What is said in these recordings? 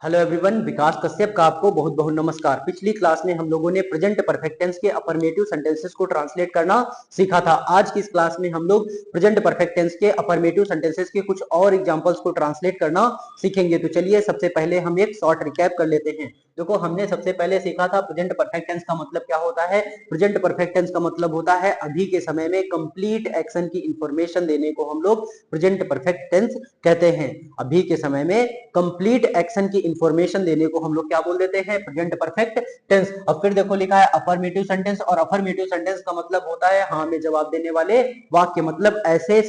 Hello everyone, विकास कश्यप का आपको बहुत बहुत नमस्कार। पिछली क्लास में हम लोगों ने प्रेजेंट परफेक्ट टेंस के अफर्मेटिव सेंटेंसेस को ट्रांसलेट करना सीखा था। आज की इस क्लास में हम लोग प्रेजेंट परफेक्ट टेंस के अफर्मेटिव सेंटेंसेस के कुछ और एग्जांपल्स को ट्रांसलेट करना सीखेंगे। तो चलिए सबसे पहले हम एक शॉर्ट रिकैप कर लेते हैं। देखो, हमने सबसे पहले सीखा था प्रेजेंट परफेक्ट टेंस का मतलब क्या होता है। प्रेजेंट परफेक्ट टेंस का मतलब होता है अभी के समय में कंप्लीट एक्शन की इंफॉर्मेशन देने को हम लोग प्रेजेंट परफेक्ट टेंस कहते हैं। अभी के समय में कंप्लीट एक्शन की इंफॉर्मेशन देने को हम लोग क्या बोल देते हैं, प्रेजेंट परफेक्ट टेंस। अब फिर देखो लिखा है अफर्मेटिव सेंटेंस, और अफर्मेटिव सेंटेंस का मतलब होता है हाँ में जवाब देने वाले वाक्य। मतलब ऐसे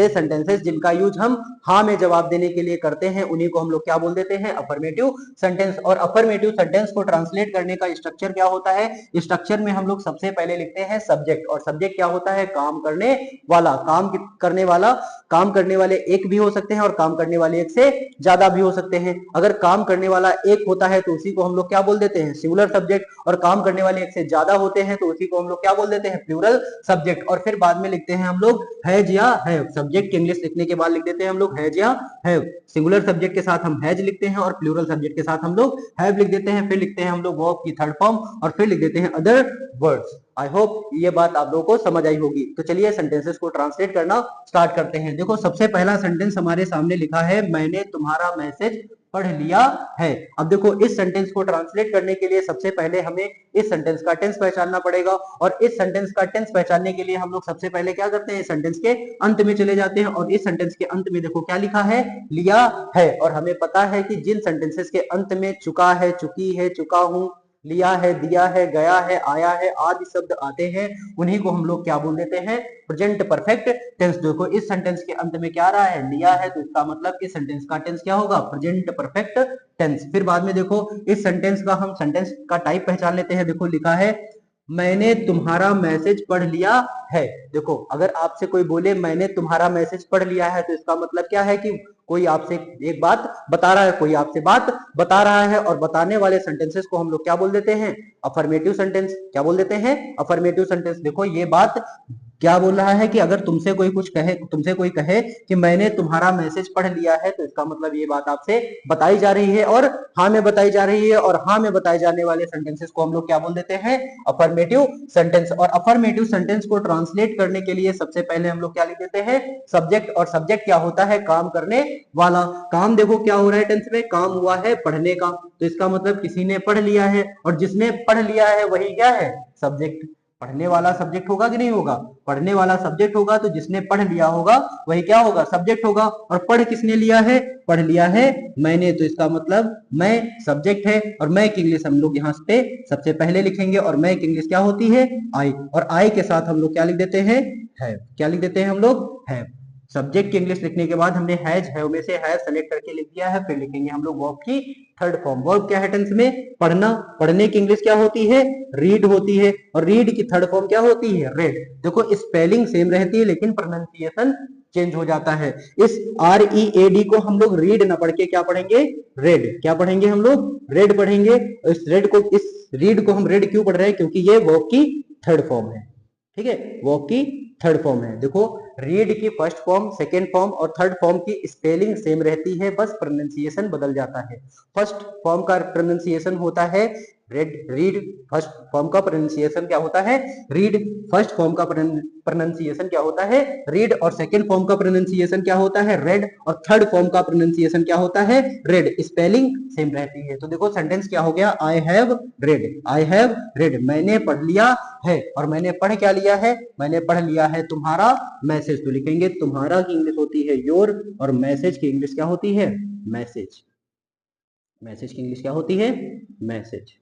सेंटेंसेस जिनका यूज हम हाँ में जवाब देने के लिए करते हैं, उन्हीं को हम लोग क्या बोल देते हैं, अफर्मेटिव सेंटेंस। और अफर्मेटिव सेंटेंस को ट्रांसलेट करने का स्ट्रक्चर क्या होता है। स्ट्रक्चर में हम लोग सबसे पहले लिखते हैं सब्जेक्ट, और सब्जेक्ट क्या होता है, काम करने वाला। काम करने वाले एक भी हो सकते हैं और काम करने वाले एक से ज्यादा भी हो सकते हैं। अगर काम करने वाला एक होता है तो उसी को हम लोग क्या बोल देते हैं, सिंगुलर सब्जेक्ट, और काम करने वाले एक से ज्यादा होते हैं तो उसी को हम लोग क्या बोल देते हैं, प्लूरल सब्जेक्ट। और फिर बाद में लिखते हैं हम लोग हैज या हैव। सब्जेक्ट के इंग्लिश लिखने के बाद लिख देते हैं हम लोग हैज या हैव। सिंगुलर सब्जेक्ट के साथ हम हैज लिखते हैं और प्लूरल सब्जेक्ट के साथ हम लोग हैव लिख देते हैं। फिर लिखते हैं हम लोग वर्ब की थर्ड फॉर्म और फिर लिख देते हैं अदर वर्ड्स। आई होप ये बात आप लोगों को समझ आई होगी। तो चलिए सेंटेंसेस को ट्रांसलेट करना स्टार्ट करते हैं। देखो, सबसे पहला सेंटेंस हमारे सामने लिखा है, मैंने तुम्हारा मैसेज पढ़ लिया है। अब देखो, इस सेंटेंस को ट्रांसलेट करने के लिए सबसे पहले हमें इस सेंटेंस का टेंस पहचानना पड़ेगा, और इस सेंटेंस का टेंस पहचानने के लिए हम लोग सबसे पहले क्या करते हैं, सेंटेंस के अंत में चले जाते हैं। और इस सेंटेंस के अंत में देखो क्या लिखा है, लिया है। और हमें पता है कि जिन सेंटेंसेस के अंत में चुका है, चुकी है, चुका हूं, लिया है, दिया है, गया है, आया है आदि शब्द आते हैं, उन्हीं को हम लोग क्या बोल देते हैं, प्रेजेंट परफेक्ट टेंस। देखो, इस सेंटेंस के अंत में क्या रहा है, लिया है, तो इसका मतलब इस सेंटेंस का टेंस क्या होगा, प्रेजेंट परफेक्ट टेंस। फिर बाद में देखो, इस सेंटेंस का हम सेंटेंस का टाइप पहचान लेते हैं। देखो लिखा है, मैंने तुम्हारा मैसेज पढ़ लिया है। देखो, अगर आपसे कोई बोले मैंने तुम्हारा मैसेज पढ़ लिया है, तो इसका मतलब क्या है कि कोई आपसे एक बात बता रहा है, कोई आपसे बात बता रहा है। और बताने वाले सेंटेंसेस को हम लोग क्या बोल देते हैं, अफर्मेटिव सेंटेंस। क्या बोल देते हैं, अफर्मेटिव सेंटेंस। देखो, ये बात क्या बोल रहा है कि अगर तुमसे कोई कहे कि मैंने तुम्हारा मैसेज पढ़ लिया है, तो इसका मतलब ये बात आपसे बताई जा रही है और हाँ में बताई जा रही है। और हाँ में बताए जाने वाले सेंटेंसेस को हम लोग क्या बोल देते हैं, अफर्मेटिव सेंटेंस। और अफर्मेटिव सेंटेंस को ट्रांसलेट करने के लिए सबसे पहले हम लोग क्या लिख देते हैं, सब्जेक्ट। और सब्जेक्ट क्या होता है, काम करने वाला। काम देखो क्या हो रहा है टेंस में, काम हुआ है पढ़ने का, तो इसका मतलब किसी ने पढ़ लिया है, और जिसने पढ़ लिया है वही क्या है, सब्जेक्ट। पढ़ने वाला सब्जेक्ट होगा कि नहीं होगा, पढ़ने वाला सब्जेक्ट होगा, तो जिसने पढ़ लिया होगा वही क्या होगा, सब्जेक्ट होगा। और पढ़ किसने लिया है, पढ़ लिया है मैंने, तो इसका मतलब मैं सब्जेक्ट है। और मैं की इंग्लिश हम लोग यहाँ पे सबसे पहले लिखेंगे, और मैं की इंग्लिश क्या होती है, आई। और आई के साथ हम लोग क्या लिख देते हैं, हैव। क्या लिख देते हैं हम लोग, हैव। सब्जेक्ट की इंग्लिश लिखने के बाद हमने हैज हैव में से हैव सेलेक्ट करके लिख दिया है। फिर लिखेंगे हम लोग वर्ब की थर्ड फॉर्म। वर्ब क्या है टेंस में, पढ़ना। पढ़ने की इंग्लिश क्या होती है, रीड होती है। और रीड की थर्ड फॉर्म क्या होती है, रेड। देखो, स्पेलिंग सेम रहती है लेकिन प्रोनाउंसिएशन चेंज हो जाता है। इस READ को हम लोग रीड ना पढ़ के क्या पढ़ेंगे, रेड। क्या पढ़ेंगे हम लोग, रेड पढ़ेंगे। इस रीड को हम रेड क्यों पढ़ रहे हैं, क्योंकि ये वर्ब की थर्ड फॉर्म है। ठीक है, वर्ब की थर्ड फॉर्म है। देखो, रीड की फर्स्ट फॉर्म, सेकेंड फॉर्म और थर्ड फॉर्म की स्पेलिंग सेम रहती है, बस प्रोनाउंसिएशन बदल जाता है। फर्स्ट फॉर्म का प्रोनाउंसिएशन होता है रीड। फर्स्ट फॉर्म का प्रोनाउंसिएशन क्या होता है, रीड। फर्स्ट फॉर्म का प्रोनाउंसिएशन क्या होता है, रीड। और सेकंड फॉर्म का प्रोनाउंसिएशन क्या होता है, रेड। और थर्ड फॉर्म का प्रोनाउंसिएशन क्या होता है, रेड। स्पेलिंग सेम रहती है। तो देखो, सेंटेंस क्या हो गया, I have read. I have read, मैंने पढ़ लिया है। और मैंने पढ़ क्या लिया है, मैंने पढ़ लिया है तुम्हारा मैसेज। तो लिखेंगे तुम्हारा की इंग्लिश होती है योर, और मैसेज की इंग्लिश क्या होती है, मैसेज। मैसेज की इंग्लिश क्या होती है, मैसेज।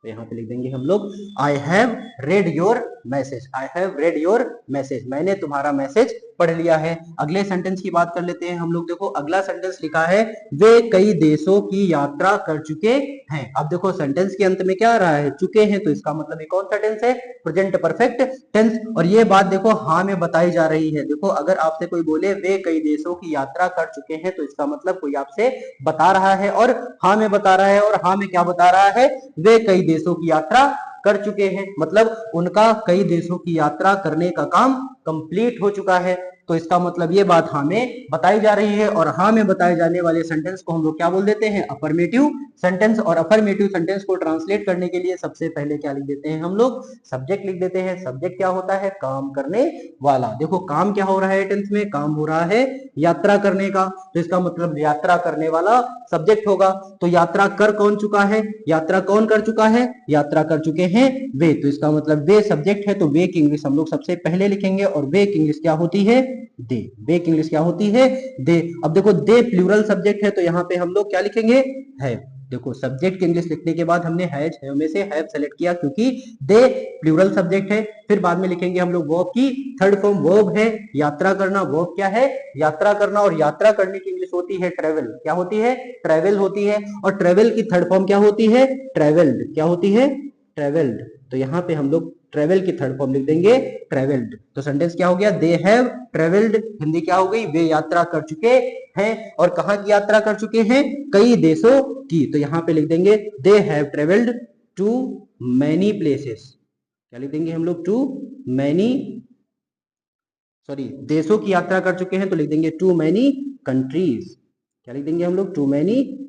तो यहाँ पे लिख देंगे हम लोग, I have read your message. I have read your message, मैंने तुम्हारा मैसेज पढ़ लिया है। अगले सेंटेंस की बात कर लेते हैं हम लोग। देखो, अगला सेंटेंस लिखा है, वे कई देशों की यात्रा कर चुके हैं। अब देखो, सेंटेंस के अंत में क्या आ रहा है, चुके हैं, तो इसका मतलब ये कौन सा टेंस है, प्रेजेंट परफेक्ट टेंस। और ये बात देखो हाँ में बताई जा रही है। देखो, अगर आपसे कोई बोले वे कई देशों की यात्रा कर चुके हैं, तो इसका मतलब कोई आपसे बता रहा है और हाँ में बता रहा है। और हाँ में क्या बता रहा है, वे कई देशों की यात्रा कर चुके हैं, मतलब उनका कई देशों की यात्रा करने का काम कंप्लीट हो चुका है। तो इसका मतलब ये बात हाँ में बताई जा रही है, और हाँ में बताए जाने वाले सेंटेंस को हम लोग क्या बोल देते हैं, अफर्मेटिव सेंटेंस। और अफर्मेटिव सेंटेंस को ट्रांसलेट करने के लिए सबसे पहले क्या लिख देते हैं हम लोग, सब्जेक्ट लिख देते हैं। सब्जेक्ट क्या होता है, काम करने वाला। देखो काम क्या हो रहा है टेंस में, काम हो रहा है यात्रा करने का, तो इसका मतलब यात्रा करने वाला सब्जेक्ट होगा। तो यात्रा कर कौन चुका है, यात्रा कौन कर चुका है, यात्रा कर चुके हैं वे, तो इसका मतलब वे सब्जेक्ट है, तो वे की इंग्लिश हम लोग सबसे पहले लिखेंगे, और वे की इंग्लिश क्या होती है, दे। वे की इंग्लिश क्या होती है, दे। अब देखो दे प्लूरल सब्जेक्ट है, तो यहाँ पे हम लोग क्या लिखेंगे, है। देखो सब्जेक्ट की इंग्लिश लिखने के बाद हमने हैज है में से हैव सेलेक्ट किया, क्योंकि दे प्लूरल सब्जेक्ट है। फिर बाद में लिखेंगे हम लोग वर्ब की थर्ड फॉर्म, वर्ब है यात्रा करना, वर्ब क्या है, यात्रा करना, और यात्रा करने की इंग्लिश होती है ट्रेवल। क्या होती है, ट्रेवल होती है। और ट्रेवल की थर्ड फॉर्म क्या होती है, ट्रेवल्ड। क्या होती है, ट्रेवल्ड। तो यहाँ पे हम लोग ट्रेवल की थर्ड फॉर्म लिख देंगे ट्रेवल्ड। तो सेंटेंस क्या हो गया, दे हैव ट्रेवल्ड। हिंदी क्या हो गई, वे यात्रा कर चुके हैं। और कहाँ की यात्रा कर चुके हैं, कई देशों की। तो यहाँ पे लिख देंगे they have travelled to many places. क्या लिख देंगे हम लोग, टू मैनी, सॉरी देशों की यात्रा कर चुके हैं, तो लिख देंगे टू मैनी कंट्रीज। क्या लिख देंगे हम लोग, टू मैनी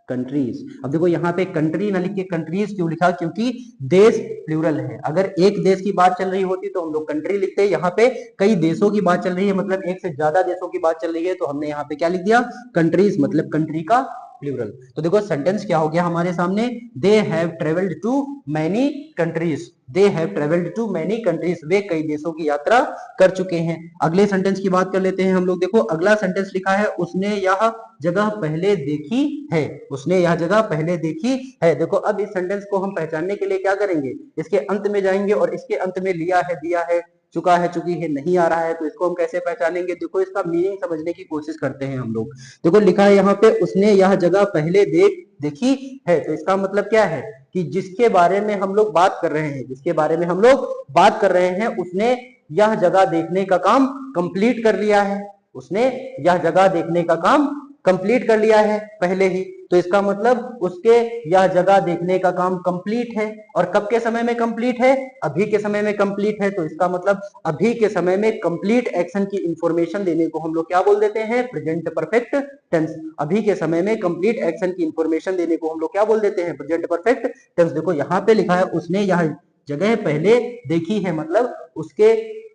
कंट्रीज। अब देखो यहाँ पे कंट्री ना लिख के कंट्रीज क्यों लिखा, क्योंकि देश प्लूरल है। अगर एक देश की बात चल रही होती तो हम लोग कंट्री लिखते, यहाँ पे कई देशों की बात चल रही है, मतलब एक से ज्यादा देशों की बात चल रही है, तो हमने यहाँ पे क्या लिख दिया, कंट्रीज, मतलब कंट्री का प्लूरल। तो देखो सेंटेंस क्या हो गया हमारे सामने, they have travelled to many countries. They have travelled to many countries, वे कई देशों की यात्रा कर चुके हैं। अगले सेंटेंस की बात कर लेते हैं हम लोग। देखो अगला सेंटेंस लिखा है, उसने यह जगह पहले देखी है। उसने यह जगह पहले देखी है। देखो अब इस सेंटेंस को हम पहचानने के लिए क्या करेंगे, इसके अंत में जाएंगे, और इसके अंत में लिया है, दिया है, चुका है, चुकी है नहीं आ रहा है, तो इसको हम कैसे पहचानेंगे। देखो इसका मीनिंग समझने की कोशिश करते हैं हम लोग। देखो लिखा है यहाँ पे, उसने यह जगह पहले देखी है, तो इसका मतलब क्या है कि जिसके बारे में हम लोग बात कर रहे हैं, जिसके बारे में हम लोग बात कर रहे हैं, उसने यह जगह देखने का काम कंप्लीट कर लिया है। उसने यह जगह देखने का काम कंप्लीट कर लिया है पहले ही, तो इसका मतलब उसके यह जगह देखने का काम कंप्लीट है। और कब के समय में कंप्लीट है, अभी के समय में कंप्लीट है, तो इसका मतलब अभी के समय में कंप्लीट एक्शन की इंफॉर्मेशन देने को हम लोग क्या बोल देते हैं, प्रेजेंट परफेक्ट टेंस। अभी के समय में कंप्लीट एक्शन की इंफॉर्मेशन देने को हम लोग क्या बोल देते हैं, प्रेजेंट परफेक्ट टेंस। देखो यहाँ पे लिखा है, उसने यह जगह पहले देखी है, मतलब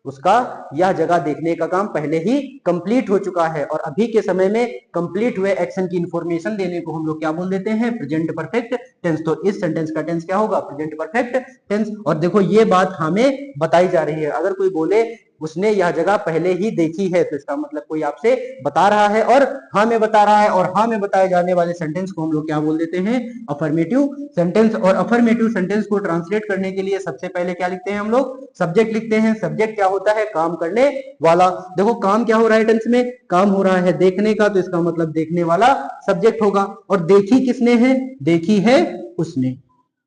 उसका यह जगह देखने का काम पहले ही कंप्लीट हो चुका है, और अभी के समय में कंप्लीट हुए एक्शन की इंफॉर्मेशन देने को हम लोग क्या बोल देते हैं, प्रेजेंट परफेक्ट टेंस। तो इस सेंटेंस का टेंस क्या होगा, प्रेजेंट परफेक्ट टेंस। और देखो ये बात हमें बताई जा रही है। अगर कोई बोले उसने यह जगह पहले ही देखी है, तो इसका मतलब कोई आपसे बता रहा है, और हाँ में बता रहा है, और हाँ में बताए जाने वाले सेंटेंस को हम लोग क्या बोल देते हैं, अफर्मेटिव सेंटेंस। और अफर्मेटिव सेंटेंस को ट्रांसलेट करने के लिए सबसे पहले क्या लिखते हैं हम लोग, सब्जेक्ट लिखते हैं। सब्जेक्ट क्या होता है, काम करने वाला। देखो काम क्या हो रहा है टेंस में, काम हो रहा है देखने का, तो इसका मतलब देखने वाला सब्जेक्ट होगा। और देखी किसने है, देखी है उसने।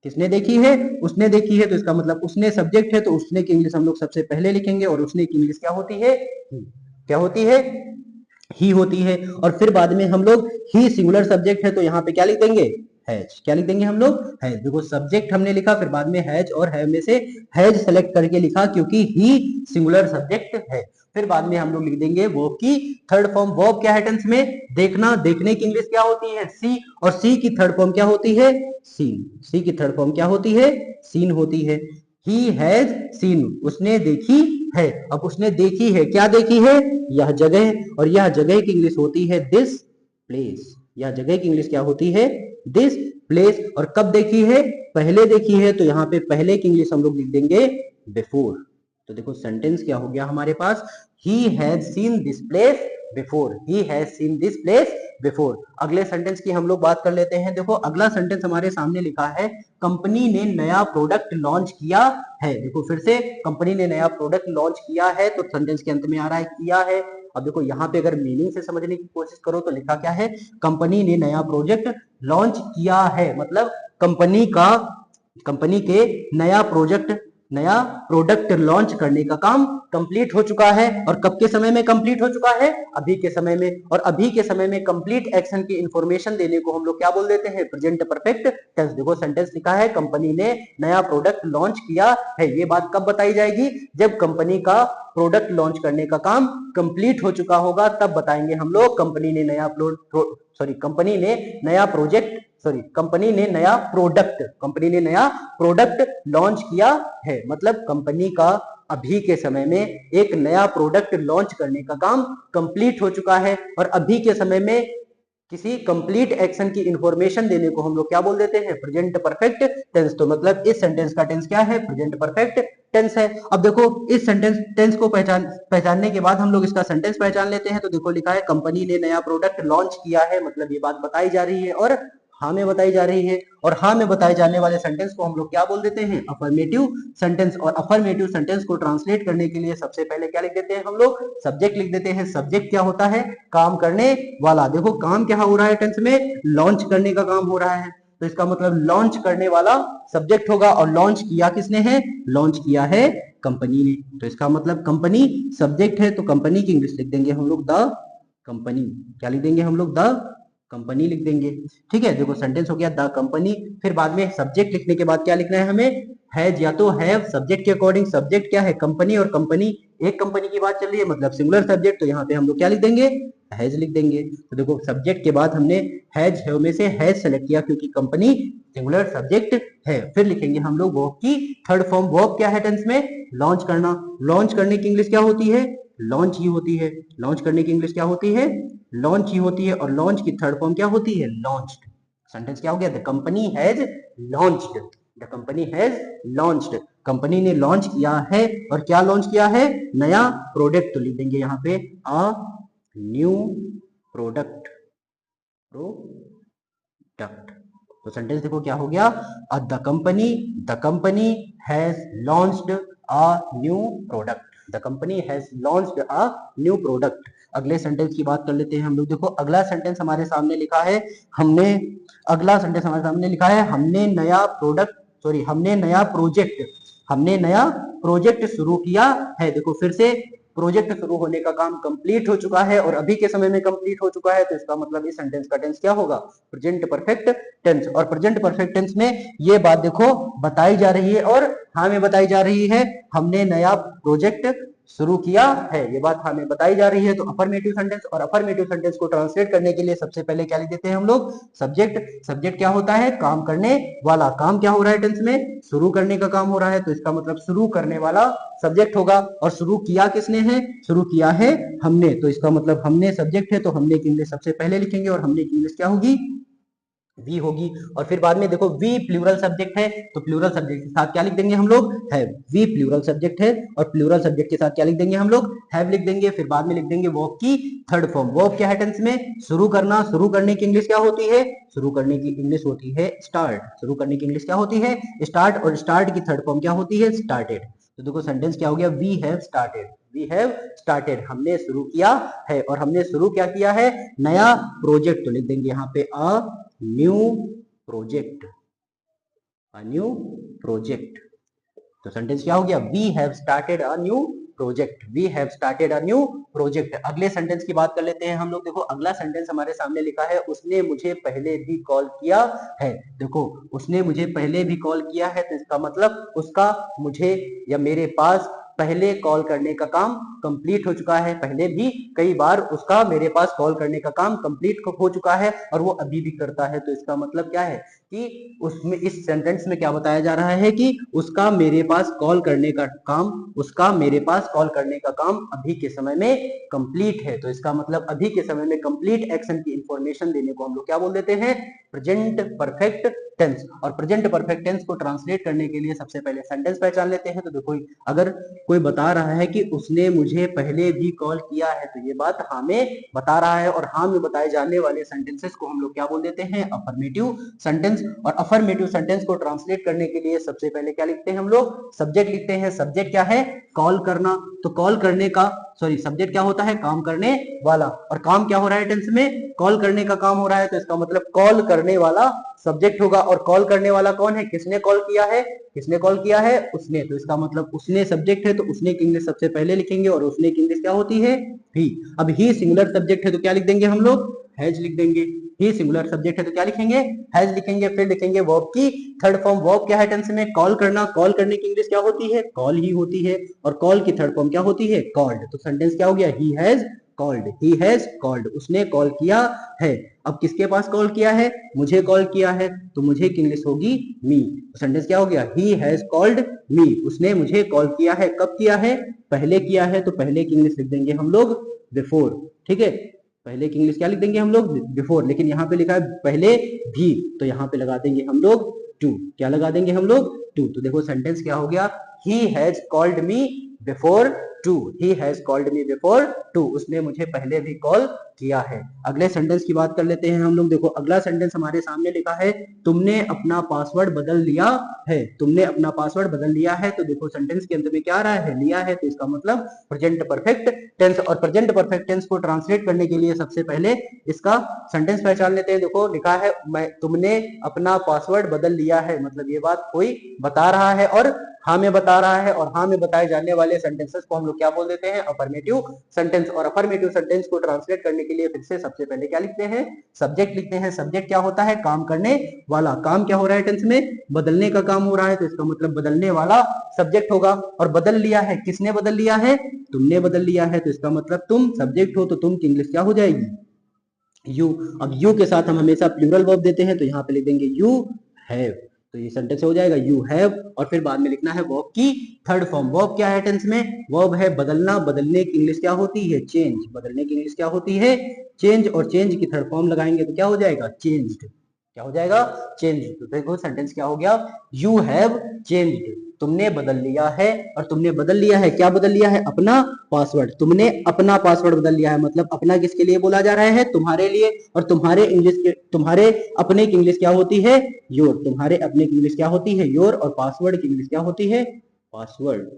किसने देखी है, उसने देखी है, तो इसका मतलब उसने सब्जेक्ट है, तो उसने की इंग्लिश हम लोग सबसे पहले लिखेंगे, और उसने की इंग्लिश क्या होती है, क्या होती है, ही होती है। और फिर बाद में हम लोग ही सिंगुलर सब्जेक्ट है, तो यहाँ पे क्या लिख देंगे, हैज। क्या लिख देंगे हम लोग, हैज। देखो सब्जेक्ट हमने लिखा, फिर बाद में हैज और हैव में से हैज सेलेक्ट करके लिखा, क्योंकि ही सिंगुलर सब्जेक्ट है। फिर बाद में हम लोग लिख देंगे वर्ब की थर्ड फॉर्म। वर्ब क्या है टेंस में, देखना। देखने की इंग्लिश क्या होती है, सी। और सी की थर्ड फॉर्म क्या होती है, सीन। सी की थर्ड फॉर्म क्या होती है, सीन होती है। ही हैज सीन, उसने देखी है। अब उसने देखी है, क्या देखी है, यह जगह। और यह जगह की इंग्लिश होती है दिस प्लेस। यह जगह की इंग्लिश क्या होती है, दिस प्लेस। और कब देखी है, पहले देखी है, तो यहाँ पे पहले की इंग्लिश हम लोग लिख देंगे बिफोर। तो देखो सेंटेंस क्या हो गया हमारे पास, he has seen this place before. He has seen this place before. अगले सेंटेंस की हम लोग बात कर लेते हैं। देखो अगला सेंटेंस हमारे सामने लिखा है, कंपनी ने नया प्रोडक्ट लॉन्च किया है। देखो फिर से, कंपनी ने नया प्रोडक्ट लॉन्च किया है, तो सेंटेंस के अंत में आ रहा है किया है। अब देखो यहाँ पे अगर मीनिंग से समझने की कोशिश करो, तो लिखा क्या है, कंपनी ने नया प्रोजेक्ट लॉन्च किया है, मतलब कंपनी के नया प्रोजेक्ट नया प्रोडक्ट लॉन्च करने का काम कंप्लीट हो चुका है। और कब के समय में कंप्लीट हो चुका है? अभी के समय में। और अभी के समय में कंप्लीट एक्शन की इंफॉर्मेशन देने को हम लोग क्या बोल देते हैं? Present perfect tense. देखो सेंटेंस लिखा है कंपनी ने नया प्रोडक्ट लॉन्च किया है। ये बात कब बताई जाएगी? जब कंपनी का प्रोडक्ट लॉन्च करने का काम कंप्लीट हो चुका होगा, तब बताएंगे हम लोग कंपनी ने नया कंपनी ने नया प्रोजेक्ट कंपनी ने नया प्रोडक्ट लॉन्च किया है। मतलब कंपनी का अभी के समय में एक नया प्रोडक्ट लॉन्च करने का काम कंप्लीट हो चुका है। और अभी के समय में किसी कंप्लीट एक्शन की इंफॉर्मेशन देने को हम लोग क्या बोल देते हैं? Present perfect tense. तो मतलब इस सेंटेंस का टेंस क्या है? प्रेजेंट परफेक्ट टेंस है। अब देखो इस सेंटेंस टेंस को पहचानने के बाद हम लोग इसका सेंटेंस पहचान लेते हैं। तो देखो लिखा है कंपनी ने नया प्रोडक्ट लॉन्च किया है, मतलब ये बात बताई जा रही है और हाँ में बताई जा रही है। और हाँ में बताए जाने वाले सेंटेंस को हम लोग क्या बोल देते हैं? Affirmative sentence. और अफर्मेटिव सेंटेंस को ट्रांसलेट करने के लिए सबसे पहले क्या लिख देते हैं हम लोग? सब्जेक्ट लिख देते हैं। सब्जेक्ट क्या होता है? काम करने वाला। देखो काम क्या हो रहा है टेंस में? लॉन्च करने का काम हो रहा है, तो इसका मतलब लॉन्च करने वाला सब्जेक्ट होगा। और लॉन्च किया किसने है? लॉन्च किया है कंपनी ने। तो इसका मतलब कंपनी सब्जेक्ट है, तो कंपनी की इंग्लिश लिख देंगे हम लोग द कंपनी। क्या लिख देंगे हम लोग? द कंपनी लिख देंगे। ठीक है, देखो सेंटेंस हो गया द कंपनी। फिर बाद में सब्जेक्ट लिखने के बाद क्या लिखना है हमें? हैज या तो हैव। सब्जेक्ट के अकॉर्डिंग सब्जेक्ट क्या है? कंपनी। और कंपनी एक कंपनी की बात चल रही है, मतलब सिंगुलर सब्जेक्ट, तो यहाँ पे हम लोग क्या लिख देंगे? हैज लिख देंगे। तो देखो सब्जेक्ट के बाद हमने हैज हैव में से हैज सेलेक्ट किया क्योंकि कंपनी सिंगुलर सब्जेक्ट है। फिर लिखेंगे हम लोग वर्ब की थर्ड फॉर्म। वर्ब क्या है टेंस में? लॉन्च करना। लॉन्च करने की इंग्लिश क्या होती है? लॉन्च ही होती है। लॉन्च करने की इंग्लिश क्या होती है? लॉन्च ही होती है। और लॉन्च की थर्ड फॉर्म क्या होती है? लॉन्च्ड। सेंटेंस क्या हो गया? The company has launched. The company has launched. Company ने लॉन्च किया है। और क्या लॉन्च किया है? नया प्रोडक्ट। तो लिख देंगे यहाँ पे अ न्यू प्रोडक्ट। तो सेंटेंस देखो क्या हो गया? The company has launched a new product. The company has launched a new product. अगले सेंटेंस की बात कर लेते हैं हम लोग। देखो अगला सेंटेंस हमारे सामने लिखा है हमने अगला सेंटेंस हमारे सामने लिखा है हमने नया प्रोडक्ट हमने नया प्रोजेक्ट शुरू किया है। देखो फिर से प्रोजेक्ट शुरू होने का काम कंप्लीट हो चुका है और अभी के समय में कंप्लीट हो चुका है, तो इसका मतलब इस सेंटेंस का टेंस क्या होगा? Present perfect tense. और प्रेजेंट परफेक्ट टेंस में ये बात देखो बताई जा रही है और हाँ में बताई जा रही है। हमने नया प्रोजेक्ट शुरू किया है, ये बात हमें बताई जा रही है। तो अफर्मेटिव सेंटेंस। और अफर्मेटिव सेंटेंस को ट्रांसलेट करने के लिए सबसे पहले क्या लिख देते हैं हम लोग? सब्जेक्ट। सब्जेक्ट क्या होता है? काम करने वाला। काम क्या हो रहा है टेंस में? शुरू करने का काम हो रहा है, तो इसका मतलब शुरू करने वाला सब्जेक्ट होगा। और शुरू किया किसने है? शुरू किया है हमने। तो इसका मतलब हमने सब्जेक्ट है, तो हमने की इंग्लिश सबसे पहले लिखेंगे और हमने की इंग्लिश क्या होगी? वी होगी। और फिर बाद में देखो वी प्लूरल सब्जेक्ट है, तो प्लूरल सब्जेक्ट के साथ क्या लिख देंगे हम लोग? हैव। वी प्लूरल सब्जेक्ट है और प्लूरल सब्जेक्ट के साथ क्या लिख देंगे हम लोग? हैव लिख देंगे। फिर बाद में लिख देंगे वर्ब की थर्ड फॉर्म। वर्ब क्या है टेंस में? शुरू करना। शुरू करने की इंग्लिश क्या होती है? शुरू करने की इंग्लिश होती है स्टार्ट। शुरू करने की इंग्लिश क्या होती है? स्टार्ट। और स्टार्ट की थर्ड फॉर्म क्या होती है? स्टार्टेड। तो देखो सेंटेंस क्या हो गया? We have started. We have started. हमने शुरू किया है। और हमने शुरू क्या किया है? नया प्रोजेक्ट। तो लिख देंगे यहाँ पे a new project. A new project. तो सेंटेंस क्या हो गया? We have started a new project. We have started a new project. अगले सेंटेंस की बात कर लेते हैं हम लोग। देखो अगला सेंटेंस हमारे सामने लिखा है उसने मुझे पहले भी कॉल किया है। देखो उसने मुझे पहले भी कॉल किया है, तो इसका मतलब उसका मुझे या मेरे पास पहले कॉल करने का काम कंप्लीट हो चुका है। पहले भी कई बार उसका मेरे पास कॉल करने का काम कंप्लीट हो चुका है और वो अभी भी करता है। तो इसका मतलब क्या है कि उसमें इस सेंटेंस में क्या बताया जा रहा है कि उसका मेरे पास कॉल करने का काम अभी के समय में कंप्लीट है। तो इसका मतलब अभी के समय में कंप्लीट एक्शन की इंफॉर्मेशन देने को हम लोग क्या बोल देते हैं? Present perfect tense. और प्रेजेंट परफेक्ट टेंस को ट्रांसलेट करने के लिए सबसे पहले सेंटेंस पहचान लेते हैं। तो देखो अगर कोई बता रहा है कि उसने मुझे पहले भी कॉल किया है, तो ये बात हाँ में बता रहा है। और हाँ में बताए जाने वाले सेंटेंसेस को हम लोग क्या बोल देते हैं? Affirmative sentence. और अफर्मेटिव सेंटेंस को ट्रांसलेट करने के लिए सबसे पहले क्या लिखते हैं हम लोग? सब्जेक्ट लिखते हैं। सब्जेक्ट क्या है? कॉल करना। तो कॉल करने का सब्जेक्ट क्या होता है? काम करने वाला। और काम क्या हो रहा है टेंस में? कॉल करने का काम हो रहा है, तो इसका मतलब कॉल करने वाला सब्जेक्ट होगा। और कॉल करने वाला कौन है? किसने कॉल किया है? किसने कॉल किया है? उसने। तो इसका मतलब उसने सब्जेक्ट है तो उसने की इंग्लिश सबसे पहले लिखेंगे और उसने की इंग्लिश क्या होती है? ही। अब ही सिंगुलर सब्जेक्ट है तो क्या लिख देंगे हम लोग? हैज लिख देंगे। ही सिंगुलर सब्जेक्ट है तो क्या लिखेंगे? हैज लिखेंगे। फिर लिखेंगे वर्ब की थर्ड फॉर्म। वर्ब क्या है टेंस में? कॉल करना। कॉल करने की इंग्लिश क्या होती है? कॉल ही होती है। और कॉल की थर्ड फॉर्म क्या होती है? कॉल्ड। तो सेंटेंस क्या हो गया? He has called. He has called. उसने कॉल किया है। अब किसके पास कॉल किया है? मुझे कॉल किया है। तो मुझे की इंग्लिश होगी मी। तो सेंटेंस क्या हो गया? ही हैज कॉल्ड मी। उसने मुझे कॉल किया है। कब किया है? पहले किया है। तो पहले की इंग्लिश लिख देंगे हम लोग बिफोर। ठीक है, पहले की इंग्लिश क्या लिख देंगे हम लोग? बिफोर। लेकिन यहाँ पे लिखा है पहले भी, तो यहाँ पे लगा देंगे हम लोग टू। क्या लगा देंगे हम लोग? टू। तो देखो सेंटेंस क्या हो गया? He has called me before too. He has called me before too. उसने मुझे पहले भी कॉल किया है। अगले सेंटेंस की बात कर लेते हैं हम लोग। देखो अगला सेंटेंस हमारे सामने लिखा है तुमने अपना पासवर्ड बदल लिया है। तुमने अपना पासवर्ड बदल लिया है। तो देखो सेंटेंस के अंत में क्या आ रहा है? लिया है। तो इसका मतलब प्रेजेंट परफेक्ट टेंस। और प्रेजेंट परफेक्ट टेंस को ट्रांसलेट करने के लिए सबसे पहले इसका सेंटेंस पहचान लेते हैं। देखो लिखा है मैं तुमने अपना पासवर्ड बदल लिया है, मतलब ये बात कोई बता रहा है और हाँ में बता रहा है। और हाँ में बताए जाने वाले सेंटेंसेस को हम लोग क्या बोल देते हैं? Affirmative sentence. और अफर्मेटिव सेंटेंस को ट्रांसलेट करने के लिए फिर से सबसे पहले क्या लिखते हैं? सब्जेक्ट लिखते हैं। सब्जेक्ट क्या होता है? काम करने वाला। काम क्या हो रहा है टेंस में? बदलने का काम हो रहा है। तो इसका मतलब बदलने वाला सब्जेक्ट होगा। और बदल लिया है, किसने बदल लिया है? तुमने बदल लिया है। तो इसका मतलब तुम सब्जेक्ट हो, तो तुम की इंग्लिश क्या हो जाएगी? यू। अब यू के साथ हम हमेशा प्लूरल वर्ब देते हैं, तो यहाँ पे लिख देंगे यू हैव। तो ये सेंटेंस हो जाएगा यू हैव। और फिर बाद में लिखना है वर्ब की थर्ड फॉर्म। वर्ब क्या है टेंस में? वर्ब है बदलना। बदलने की इंग्लिश क्या होती है? चेंज। बदलने की इंग्लिश क्या होती है? चेंज। और चेंज की थर्ड फॉर्म लगाएंगे तो क्या हो जाएगा? चेंज्ड। क्या हो जाएगा? चेंज्ड। तो देखो सेंटेंस क्या हो गया? You have changed. तुमने बदल लिया है। और तुमने बदल लिया है, क्या बदल लिया है? अपना पासवर्ड। तुमने अपना पासवर्ड बदल लिया है, मतलब अपना किसके लिए बोला जा रहा है? तुम्हारे लिए। और तुम्हारे इंग्लिश के, तुम्हारे अपने की इंग्लिश क्या होती है? योर। तुम्हारे अपने की इंग्लिश क्या होती है? योर। और पासवर्ड की इंग्लिश क्या होती है? पासवर्ड।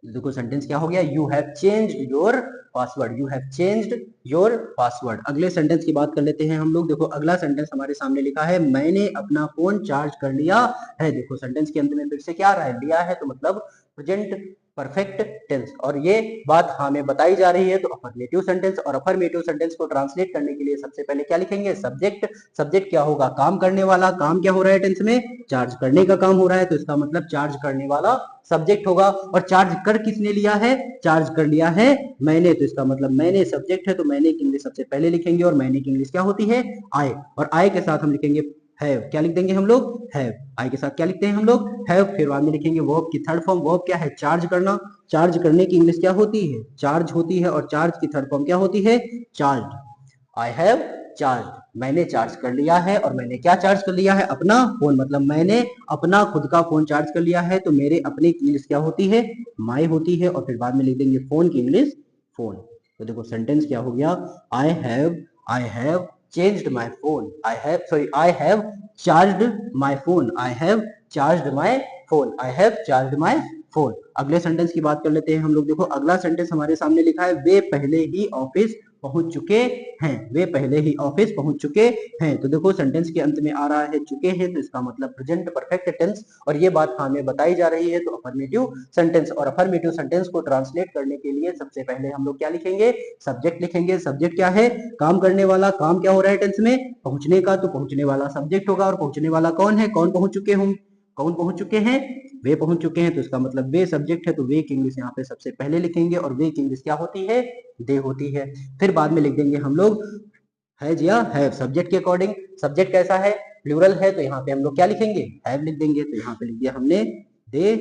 देखो सेंटेंस क्या हो गया? You have changed your password. You have changed your password. अगले सेंटेंस की बात कर लेते हैं हम लोग। देखो अगला सेंटेंस हमारे सामने लिखा है मैंने अपना फोन चार्ज कर लिया है। देखो सेंटेंस के अंत में फिर से क्या आ रहा है? लिया है। तो मतलब प्रेजेंट परफेक्ट टेंस। और ये बात हाँ में बताई जा रही है। तो अफर्मेटिव सेंटेंस। और अफर्मेटिव सेंटेंस को ट्रांसलेट करने के लिए सबसे पहले क्या लिखेंगे? सब्जेक्ट। सब्जेक्ट क्या होगा? काम करने वाला। काम क्या हो रहा है टेंस में? चार्ज करने का काम हो रहा है। तो इसका मतलब चार्ज करने वाला सब्जेक्ट होगा। और चार्ज कर किसने लिया है? चार्ज कर लिया है मैंने। तो इसका मतलब मैंने सब्जेक्ट है, तो मैंने की इंग्लिश सबसे पहले लिखेंगे। और मैंने की इंग्लिश क्या होती है? आई। और आई के साथ हम लिखेंगे हैव। क्या लिख देंगे हम लोग? हैव। आई के साथ क्या लिखते हैं हम लोग? हैव। फिर बाद में लिखेंगे वर्ब की थर्ड फॉर्म। वर्ब क्या है? चार्ज करना। चार्ज करने की इंग्लिश क्या होती है? चार्ज होती है। और चार्ज की थर्ड फॉर्म क्या होती है? चार्ज। I have charge. मैंने चार्ज कर लिया है। और मैंने क्या चार्ज कर लिया है? अपना फोन। मतलब मैंने अपना खुद का फोन चार्ज कर लिया है। तो मेरे अपने की इंग्लिश क्या होती है? माई होती है। और फिर बाद में लिख देंगे फोन की इंग्लिश फोन। तो देखो सेंटेंस क्या हो गया? I have changed my phone. I have charged my phone. I have charged my phone. I have charged my phone. अगले सेंटेंस की बात कर लेते हैं हम लोग। देखो अगला सेंटेंस हमारे सामने लिखा है वे पहले ही ऑफिस पहुंच चुके हैं। वे पहले ही ऑफिस पहुंच चुके हैं। तो देखो सेंटेंस के अंत में आ रहा है चुके हैं। तो इसका मतलब प्रेजेंट परफेक्ट टेंस। और ये बात हमें बताई जा रही है। तो अफर्मेटिव सेंटेंस। और अफर्मेटिव सेंटेंस को ट्रांसलेट करने के लिए सबसे पहले हम लोग क्या लिखेंगे? सब्जेक्ट लिखेंगे। सब्जेक्ट क्या है? काम करने वाला। काम क्या हो रहा है टेंस में? पहुंचने का। तो पहुंचने वाला सब्जेक्ट होगा। और पहुंचने वाला कौन है? कौन पहुंच चुके हों? कौन पहुंच चुके हैं? वे पहुंच चुके हैं। तो इसका मतलब वे सब्जेक्ट है, तो वे की इंग्लिश यहाँ पे सबसे पहले लिखेंगे। और वे की इंग्लिश क्या होती है? दे होती है। फिर बाद में लिख देंगे हम लोग हैज या हैव सब्जेक्ट के अकॉर्डिंग। सब्जेक्ट कैसा है? प्लूरल है। तो यहाँ पे हम लोग क्या लिखेंगे? हैव लिख देंगे। तो यहाँ पे लिख दिया हमने दे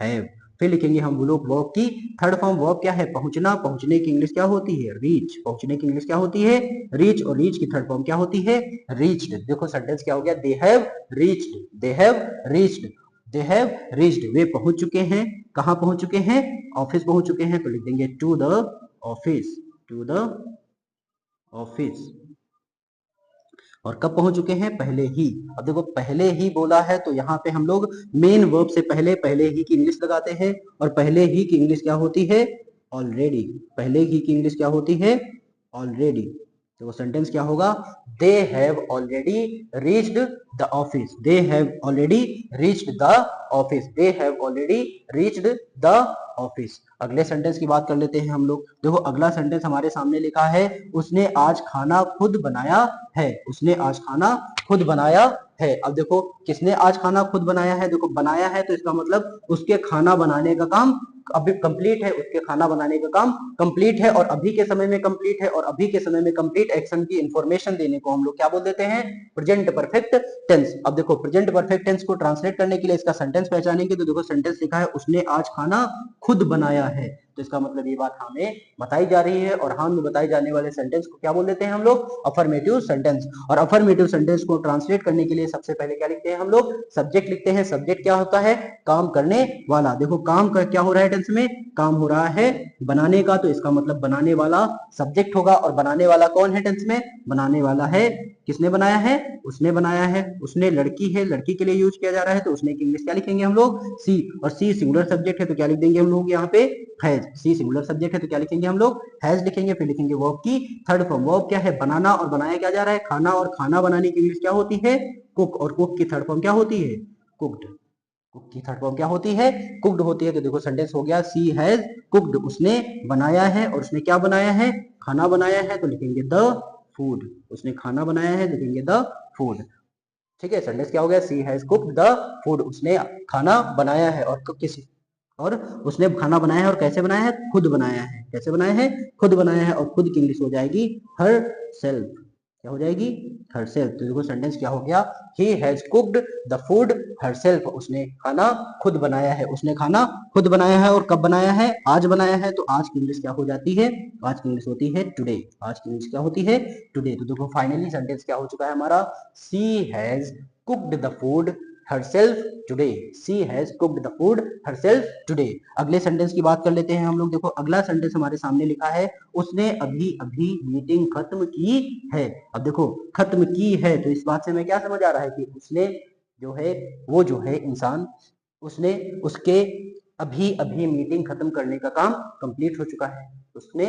हैव। फिर लिखेंगे हम लोग वर्ब की थर्ड फॉर्म। वर्ब क्या है? पहुंचना। पहुंचने की इंग्लिश क्या होती है? रीच। पहुंचने की इंग्लिश क्या होती है? रीच। और रीच की थर्ड फॉर्म क्या होती है? रीच्ड। देखो सेंटेंस क्या हो गया? They have reached. They have reached. They have reached. वे पहुंच चुके हैं। कहां पहुंच चुके हैं? ऑफिस पहुंच चुके हैं। तो लिख देंगे to the office. To the office. और कब पहुंच चुके हैं? पहले ही। अब देखो पहले ही बोला है, तो यहाँ पे हम लोग मेन वर्ब से पहले पहले ही की इंग्लिश लगाते हैं। और पहले ही की इंग्लिश क्या होती है? ऑलरेडी। पहले ही की इंग्लिश क्या होती है? ऑलरेडी। तो सेंटेंस क्या होगा, they have already reached the office, they have already reached the office, they have already reached the office. अगले सेंटेंस की बात कर लेते हैं हम लोग। देखो अगला सेंटेंस हमारे सामने लिखा है, उसने आज खाना खुद बनाया है, उसने आज खाना खुद बनाया है। अब देखो किसने आज खाना खुद बनाया है, देखो बनाया है तो इसका मतलब उसके खाना बनाने का काम अभी कंप्लीट है, उसके खाना बनाने का काम कंप्लीट है और अभी के समय में कंप्लीट है, और अभी के समय में कंप्लीट एक्शन की इंफॉर्मेशन देने को हम लोग क्या बोल देते हैं, प्रेजेंट परफेक्ट टेंस। अब देखो प्रेजेंट परफेक्ट टेंस को ट्रांसलेट करने के लिए इसका सेंटेंस पहचानेंगे तो देखो सेंटेंस लिखा है, उसने आज खाना खुद बनाया है, तो इसका मतलब ये बात हमें बताई जा रही है, और हम में बताई जाने वाले सेंटेंस को क्या बोल देते हैं हम लोग, अफर्मेटिव सेंटेंस। और अफर्मेटिव सेंटेंस को ट्रांसलेट करने के लिए सबसे पहले क्या लिखते हैं हम लोग, सब्जेक्ट लिखते हैं। सब्जेक्ट क्या होता है, काम करने वाला। देखो काम का क्या हो रहा है टेंस में, काम हो रहा है बनाने का, तो इसका मतलब बनाने वाला सब्जेक्ट होगा, और बनाने वाला कौन है टेंस में, बनाने वाला है, किसने बनाया है, उसने बनाया है। उसने लड़की है, लड़की के लिए यूज किया जा रहा है, तो उसने की इंग्लिश क्या लिखेंगे हम लोग, सी, और सी सिंगुलर सब्जेक्ट है तो क्या लिख देंगे हम लोग यहाँ पे, हैज। सी सिंगुलर सब्जेक्ट है तो क्या लिखेंगे हम लोग, हैज लिखेंगे। फिर लिखेंगे वर्ब की थर्ड फॉर्म। वर्ब क्या है, बनाना, और बनाया क्या जा रहा है, खाना, और खाना बनाने की इंग्लिश क्या होती है, कुक, और कुक की थर्ड फॉर्म क्या होती है, कुक्ड। कुक की थर्ड फॉर्म क्या होती है, कुक्ड होती है। तो देखो सेंटेंस हो गया, सी हैज कुक्ड, उसने बनाया है, और उसने क्या बनाया है, खाना बनाया है, तो लिखेंगे द फूड। उसने खाना बनाया है, लिखेंगे द फूड। ठीक है, सेंटेंस क्या हो गया, सी हैज कुक्ड द फूड, उसने खाना बनाया है, और किसी, और उसने खाना बनाया है, और कैसे बनाया है, खुद बनाया है। कैसे बनाया है, खुद बनाया है, और खुद की इंग्लिश हो जाएगी हर सेल्फ। क्या हो जाएगी, हर सेल्फ। तो देखो सेंटेंस क्या हो गया, he has cooked the food her self, उसने खाना खुद बनाया है। उसने खाना खुद बनाया है, और कब बनाया है, आज बनाया है, तो आज की इंग्लिश क्या हो जाती है, आज की इंग्लिश होती है टुडे। आज की इंग्लिश क्या होती है, टुडे। तो देखो फाइनली सेंटेंस क्या हो चुका है हमारा, she has cooked the food herself today, she has cooked the food herself today। अगले सेंटेंस की बात कर लेते हैं हम लोग। देखो अगला सेंटेंस हमारे सामने लिखा है, उसने अभी अभी मीटिंग खत्म की है। अब देखो खत्म की है, तो इस बात से हमें क्या समझ आ रहा है कि उसने जो है, वो जो है इंसान, उसने उसके अभी अभी मीटिंग खत्म करने का काम कंप्लीट हो चुका है। उसने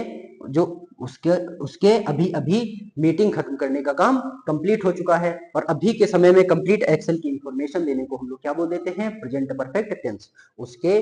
जो उसके उसके अभी अभी मीटिंग खत्म करने का काम कंप्लीट हो चुका है, और अभी के समय में कंप्लीट एक्शन की इंफॉर्मेशन देने को हम लोग क्या बोल देते हैं, प्रेजेंट परफेक्ट टेंस। उसके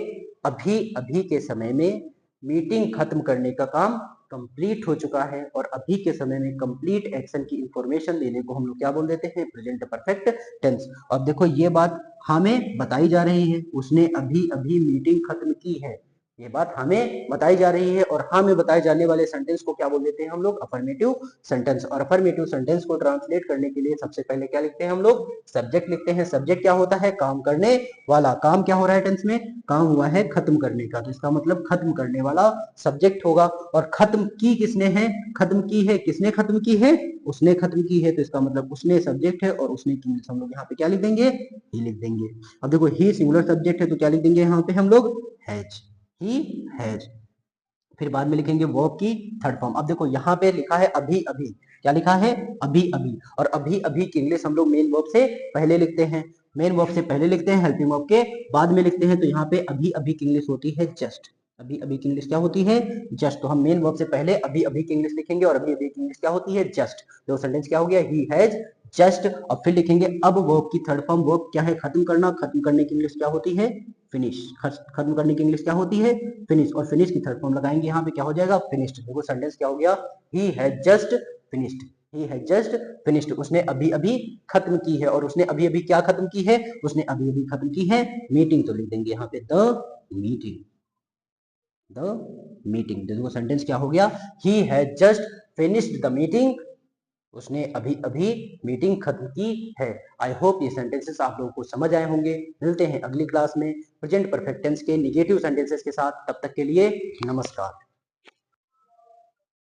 अभी अभी के समय में मीटिंग खत्म करने का काम कंप्लीट हो चुका है, और अभी के समय में कंप्लीट एक्शन की इंफॉर्मेशन देने को हम लोग क्या बोल देते हैं, प्रेजेंट परफेक्ट टेंस। और देखो ये बात हमें बताई जा रही है, उसने अभी अभी मीटिंग खत्म की है, ये बात हमें बताई जा रही है, और हमें बताए जाने वाले सेंटेंस को क्या बोल देते हैं हम लोग, अफर्मेटिव सेंटेंस। और अफर्मेटिव सेंटेंस को ट्रांसलेट करने के लिए सबसे पहले क्या लिखते हैं हम लोग, सब्जेक्ट लिखते हैं। सब्जेक्ट क्या होता है, काम करने वाला। काम क्या हो रहा है टेंस में, काम हुआ है खत्म करने का, तो इसका मतलब खत्म करने वाला सब्जेक्ट होगा। और खत्म की किसने है, खत्म की है, किसने खत्म की है, उसने खत्म की है, तो इसका मतलब उसने सब्जेक्ट है, और उसने की हम लोग यहाँ पे क्या लिख देंगे, ही लिख देंगे। अब देखो ही सिंगुलर सब्जेक्ट है तो क्या लिख देंगे यहाँ पे हम लोग, हैज, ही हैज। फिर बाद में लिखेंगे वर्ब की थर्ड फॉर्म। अब देखो यहाँ पे लिखा है अभी अभी, क्या लिखा है, अभी अभी, और अभी अभी की इंग्लिश हम लोग मेन वर्ब से पहले लिखते हैं। मेन वर्ब से पहले लिखते हैं, हेल्पिंग वर्ब के बाद में लिखते हैं, तो यहाँ पे अभी अभी की इंग्लिश होती है जस्ट। अभी अभी की इंग्लिश क्या होती है, जस्ट। तो हम मेन वर्ब से पहले अभी अभी की इंग्लिश लिखेंगे, और अभी अभी की इंग्लिश क्या होती है, जस्ट। तो सेंटेंस क्या हो गया, ही हैज जस्ट। और फिर लिखेंगे अब वर्ब की थर्ड फॉर्म। वर्ब क्या है, खत्म करना, खत्म करने की इंग्लिश क्या होती है, फिनिश। खत्म करने की इंग्लिश क्या होती है, फिनिश। और फिनिश की थर्ड फॉर्म लगाएंगे यहाँ पे, क्या हो जाएगा, फिनिश्ड। देखो सेंटेंस क्या हो गया, he has just finished, he has just finished. उसने अभी अभी खत्म की है, और उसने अभी अभी क्या खत्म की है, उसने अभी अभी खत्म की है मीटिंग। तो लिख देंगे यहाँ पे द मीटिंग, द मीटिंग। देखो सेंटेंस क्या हो गया, he has just finished the meeting, उसने अभी अभी मीटिंग खत्म की है। आई होप ये सेंटेंसेस आप लोगों को समझ आए होंगे। मिलते हैं अगली क्लास में प्रेजेंट परफेक्ट टेंस के निगेटिव सेंटेंसेस के साथ, तब तक के लिए नमस्कार।